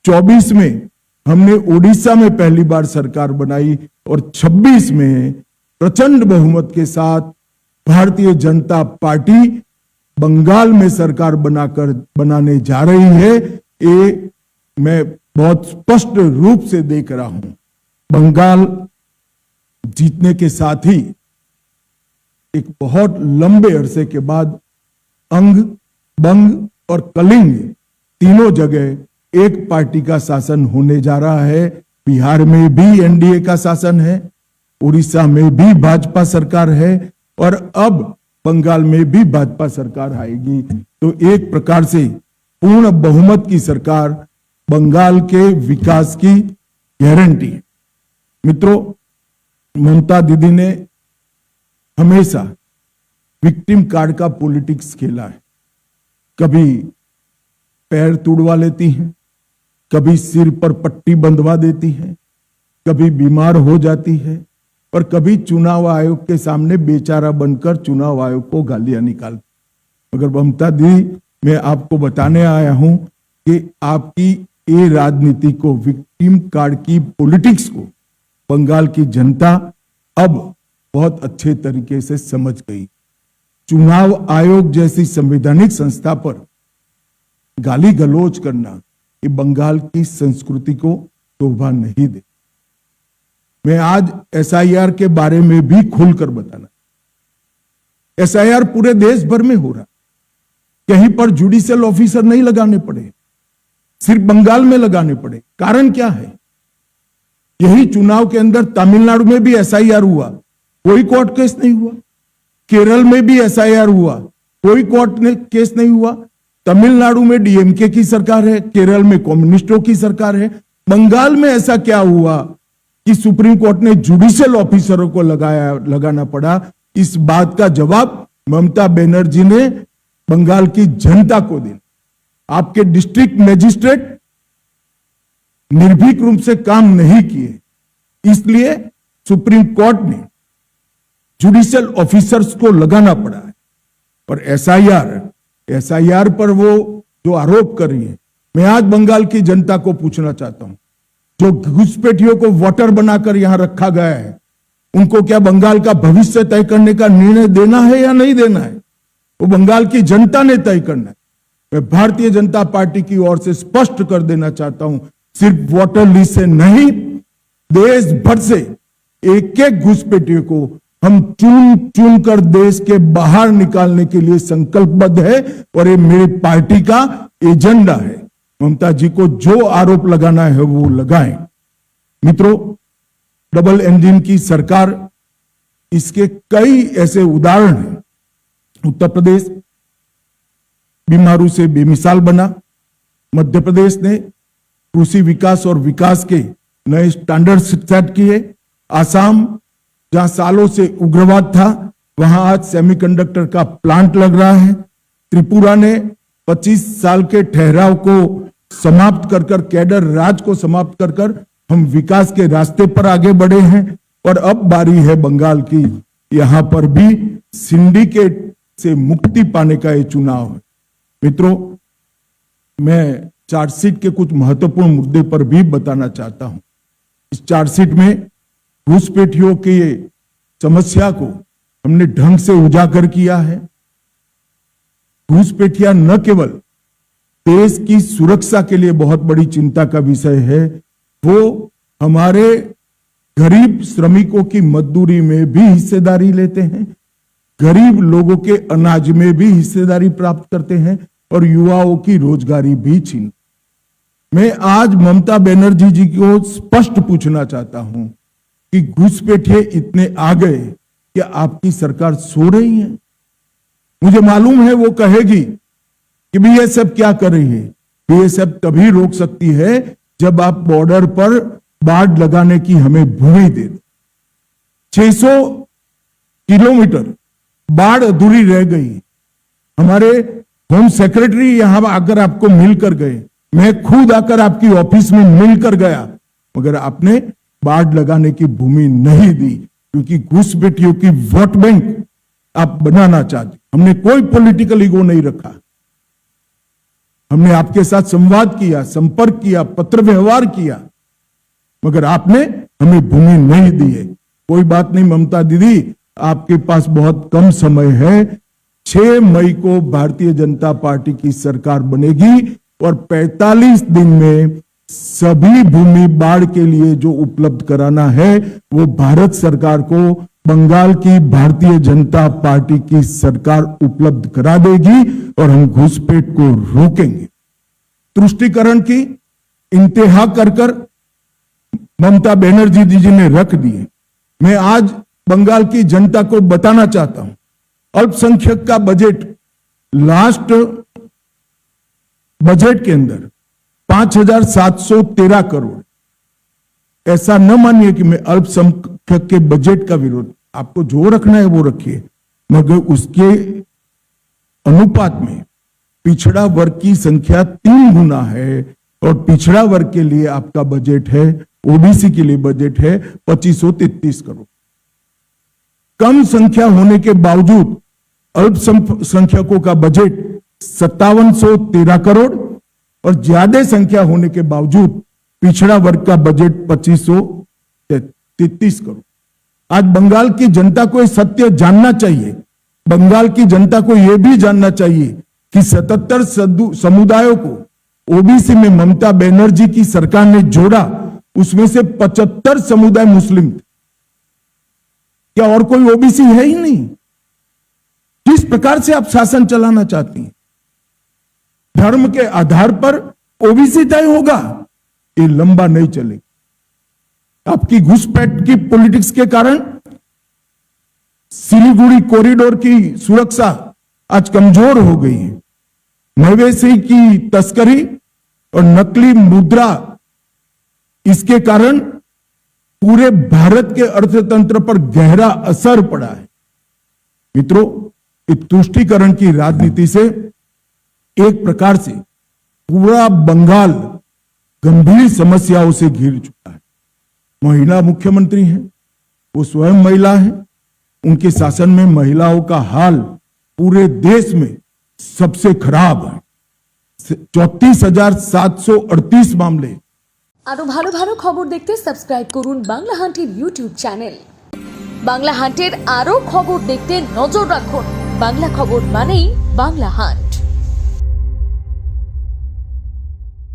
24 में हमने ओडिशा में पहली बार सरकार बनाई और 26 में प्रचंड बहुमत के साथ भारतीय जनता पार्टी बंगाल में सरकार बनाने जा रही है। ये मैं बहुत स्पष्ट रूप से देख रहा हूं। बंगाल जीतने के साथ ही एक बहुत लंबे अरसे के बाद अंग, बंग और कलिंग तीनों जगह एक पार्टी का शासन होने जा रहा है। बिहार में भी एनडीए का शासन है, उड़ीसा में भी भाजपा सरकार है और अब बंगाल में भी भाजपा सरकार आएगी। तो एक प्रकार से पूर्ण बहुमत की सरकार बंगाल के विकास की गारंटी है। मित्रों, ममता दीदी ने हमेशा विक्टिम कार्ड का पॉलिटिक्स खेला है। कभी पैर तुड़वा लेती हैं, कभी सिर पर पट्टी बंधवा देती हैं, कभी बीमार हो जाती है और कभी चुनाव आयोग के सामने बेचारा बनकर चुनाव आयोग को गालियां निकालती। मगर ममता दी, मैं आपको बताने आया हूं कि आपकी ये राजनीति को, विक्टिम कार्ड की पॉलिटिक्स को बंगाल की जनता अब बहुत अच्छे तरीके से समझ गई। चुनाव आयोग जैसी संवैधानिक संस्था पर गाली गलौज करना ये बंगाल की संस्कृति को शोभा नहीं दे। मैं आज एसआईआर के बारे में भी खुलकर बताना। एसआईआर पूरे देश भर में हो रहा, कहीं पर जुडिशियल ऑफिसर नहीं लगाने पड़े, सिर्फ बंगाल में लगाने पड़े। कारण क्या है? यही चुनाव के अंदर तमिलनाडु में भी एसआईआर हुआ, कोई कोर्ट केस नहीं हुआ। केरल में भी एसआईआर हुआ, कोई कोर्ट केस नहीं हुआ। तमिलनाडु में डीएमके की सरकार है, केरल में कम्युनिस्टों की सरकार है। बंगाल में ऐसा क्या हुआ कि सुप्रीम कोर्ट ने जुडिशियल ऑफिसरों को लगाना पड़ा? इस बात का जवाब ममता बनर्जी ने बंगाल की जनता को दिया। आपके डिस्ट्रिक्ट मजिस्ट्रेट निर्भीक रूप से काम नहीं किए, इसलिए सुप्रीम कोर्ट ने जुडिशियल ऑफिसर्स को लगाना पड़ा है। और एसआईआर पर वो जो आरोप कर रही है, मैं आज बंगाल की जनता को पूछना चाहता हूं, जो घुसपैठियों को वोटर बनाकर यहां रखा गया है, उनको क्या बंगाल का भविष्य तय करने का निर्णय देना है या नहीं देना है? वो बंगाल की जनता ने तय करना है। मैं भारतीय जनता पार्टी की ओर से स्पष्ट कर देना चाहता हूं, सिर्फ वोटर लिस्ट से नहीं, देश भर से एक एक घुसपैठियों को हम चुन कर देश के बाहर निकालने के लिए संकल्पबद्ध है और ये मेरी पार्टी का एजेंडा है। ममता जी को जो आरोप लगाना है वो लगाएं। मित्रों, डबल इंजन की सरकार, इसके कई ऐसे उदाहरण हैं। उत्तर प्रदेश बीमारू से बेमिसाल बना, मध्य प्रदेश ने कृषि विकास और विकास के नए स्टैंडर्ड सेट किए, आसाम जहां सालों से उग्रवाद था वहां आज सेमीकंडक्टर का प्लांट लग रहा है, त्रिपुरा ने 25 साल के ठहराव को समाप्त कर कैडर राज को समाप्त कर हम विकास के रास्ते पर आगे बढ़े हैं। और अब बारी है बंगाल की, यहां पर भी सिंडिकेट से मुक्ति पाने का ये चुनाव है। मित्रों, मैं चार्जशीट के कुछ महत्वपूर्ण मुद्दे पर भी बताना चाहता हूं। इस चार्जशीट में घुसपैठियों की समस्या को हमने ढंग से उजागर किया है। घुसपैठिया न केवल देश की सुरक्षा के लिए बहुत बड़ी चिंता का विषय है, वो हमारे गरीब श्रमिकों की मजदूरी में भी हिस्सेदारी लेते हैं, गरीब लोगों के अनाज में भी हिस्सेदारी प्राप्त करते हैं और युवाओं की रोजगारी भी छीन। मैं आज ममता बनर्जी जी को स्पष्ट पूछना चाहता हूं कि घुसपैठिए इतने आ गए कि आपकी सरकार सो रही है? मुझे मालूम है वो कहेगी कि बीएसएफ क्या कर रही है। बीएसएफ तभी रोक सकती है जब आप बॉर्डर पर बाड़ लगाने की हमें भूमि दे। 600 किलोमीटर बाढ़ अधूरी रह गई। हमारे होम सेक्रेटरी यहां आकर आपको मिलकर गए, मैं खुद आकर आपकी ऑफिस में मिलकर गया, मगर आपने बाढ़ लगाने की भूमि नहीं दी, क्योंकि घुसपैठियों की वोट बैंक आप बनाना चाहते। हमने कोई पॉलिटिकल ईगो नहीं रखा। हमने आपके साथ संवाद किया, संपर्क किया, पत्र व्यवहार किया, मगर आपने हमें भूमि नहीं दी है। कोई बात नहीं ममता दीदी, आपके पास बहुत कम समय है। 6 मई को भारतीय जनता पार्टी की सरकार बनेगी और 45 दिन में सभी भूमि बाढ़ के लिए जो उपलब्ध कराना है वो भारत सरकार को बंगाल की भारतीय जनता पार्टी की सरकार उपलब्ध करा देगी और हम घुसपैठ को रोकेंगे। तुष्टीकरण की इंतहा कर ममता बनर्जी जी ने रख दिए। मैं आज बंगाल की जनता को बताना चाहता हूं, अल्पसंख्यक का बजट लास्ट बजट के अंदर 5,713 करोड़। ऐसा न मानिए कि मैं अल्पसंख्यक के बजट का विरोध, आपको जो रखना है वो रखिए, मगर उसके अनुपात में पिछड़ा वर्ग की संख्या 3 गुना है और पिछड़ा वर्ग के लिए आपका बजट है, ओबीसी के लिए बजट है 2533 करोड़। कम संख्या होने के बावजूद अल्पसंख्यकों का बजट 5713 करोड़ और ज्यादा संख्या होने के बावजूद पिछड़ा वर्ग का बजट 2533 करोड़। आज बंगाल की जनता को यह सत्य जानना चाहिए, बंगाल की जनता को यह भी जानना चाहिए कि 77 समुदायों को ओबीसी में ममता बनर्जी की सरकार ने जोड़ा, उसमें से 75 समुदाय मुस्लिम थे। क्या और कोई ओबीसी है ही नहीं? किस प्रकार से आप शासन चलाना चाहती हैं? धर्म के आधार पर ओबीसी तय होगा, ये लंबा नहीं चलेगा। आपकी घुसपैठ की पॉलिटिक्स के कारण सिलीगुड़ी कॉरिडोर की सुरक्षा आज कमजोर हो गई है। मवेशी की तस्करी और नकली मुद्रा, इसके कारण पूरे भारत के अर्थतंत्र पर गहरा असर पड़ा है। मित्रों, इस तुष्टीकरण की राजनीति से एक प्रकार से पूरा बंगाल गंभीर समस्याओं से घिर चुका है। महिला मुख्यमंत्री हैं, वो स्वयं महिला हैं, उनके शासन में महिलाओं का हाल पूरे देश में सबसे खराब है। 34,738 मामले। আরো ভালো ভালো খবর দেখতে সাবস্ক্রাইব করুন বাংলা হান্টের ইউটিউব চ্যানেল। বাংলা হান্টের আরো খবর দেখতে নজর রাখুন। বাংলা খবর মানেই বাংলা হান্ট।